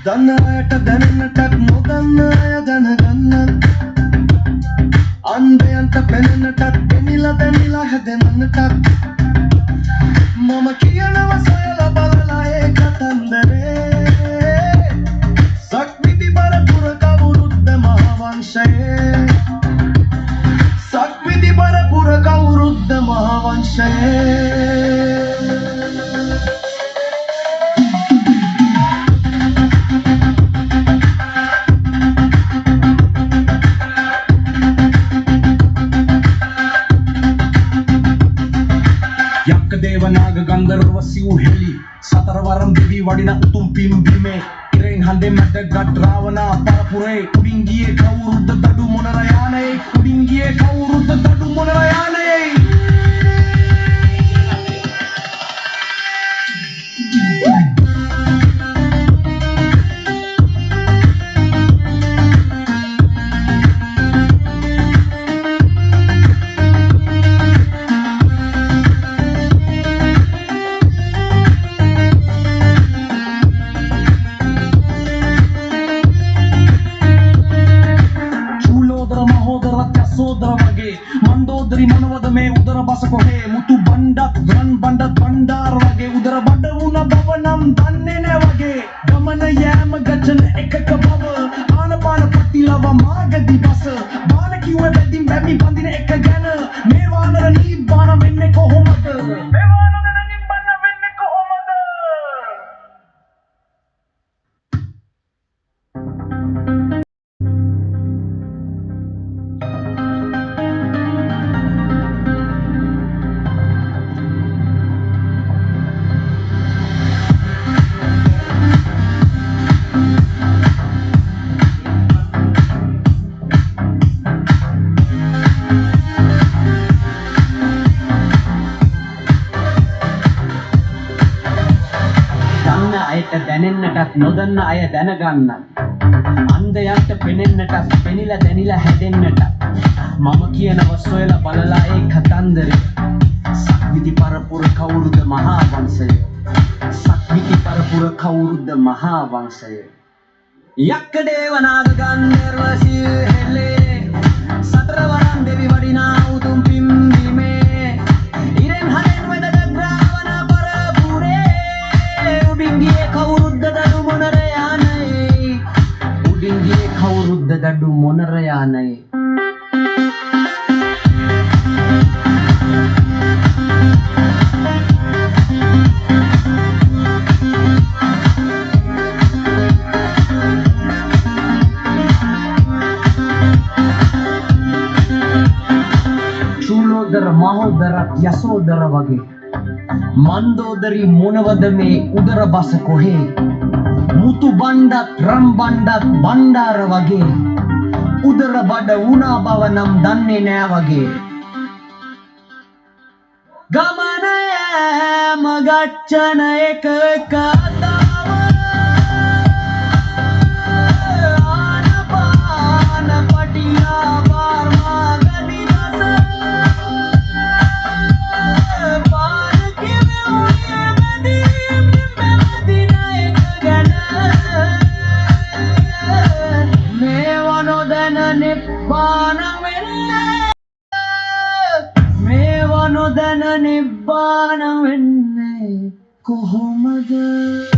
දන්නයට දැනෙන්නටත් නොදන්න අය දැනගන්නත් අන්දයන්ට පෙනෙන්නටත් පෙනිලා දැනිලා හැදෙන්නටත් මම කියනවා සොයලා බලලා ඒ කතන්දරේ සක්විති පරපුර කවුරුද්ද මහාවංශයේ සක්විති පරපුර කවුරුද්ද මහාවංශයේ දේවනාග ගන්ධර්ව සිව්හෙලි සතරවරම් දිවි වඩින උතුම් පිම්බීමේ ඉරෙන් හඳේ මැද ගත් රාවණා පරපුරේ උඩින් ගියේ කවුරුද්ද දඩු මොනර යානේ උඩින් ගියේ කවුරුද්ද දඩු මොනර යානේ සෝදර වගේ මන්දෝදරි මොනවද මේ උදර බස කොහේ මුතු බණ්ඩත් රන් බණ්ඩත් බණ්ඩාර වගේ උදර බඩ වුණ බව නම් දන්නේ නැ වගේ ගමන යෑම ගජන එකක බව ආනපාන පතිලව මාගදි බස බාන කිව්වේ බැදින් බැමි බඳින එක ගැන මේ වානර නිබ්බාන වෙන්නේ කොහොමද මේ වානර නිබ්බාන වෙන්නේ කොහොමද අයට දැනෙන්නටත් නොදන්න අය දැනගන්න අන්දයන්ට පෙනෙන්නටත් පෙනිලා දැනිලා හැදෙන්නට මම කියනවා සොයලා බලලා ඒ කතන්දරේ සක්විති පරපුර කවුරුද මහාවංශය සක්විති පරපුර කවුරුද මහාවංශය යක්ක දේවනාග ගන්ධර්ව සිව්හෙලේ සතරවරම් දෙවි වඩිනා උතුම් පිම්බීමේ ඉරෙන් හදෙන් වැදගත් රාවණ පරපුරේ උඩින් ගියේ කවුරුද්ද දඩු මොනර යානේ උඩින් ගියේ කවුරුද්ද දඩු මොනර යානේ චූලෝදර මහෝදරත් යසෝදර වගේ මන්දෝදරි මොනවද මේ උදර බස කොහේ මුතු බණ්ඩත් රම් බණ්ඩත් බණ්ඩාර වගේ උදර බඩ වුණා බව නම් දන්නේ නෑ වගේ ගමන යෑම ගච්ඡන එක කතාව ආනපාන පටිලා වර්මාගදි රස පාර කිවේ උනේ බැඳීම් බැඳින එක ගැන මේව නොදැන නිබ්බාන වෙන්නේ මේව නොදැන නිබ්බාන වෙන්නේ කොහොමද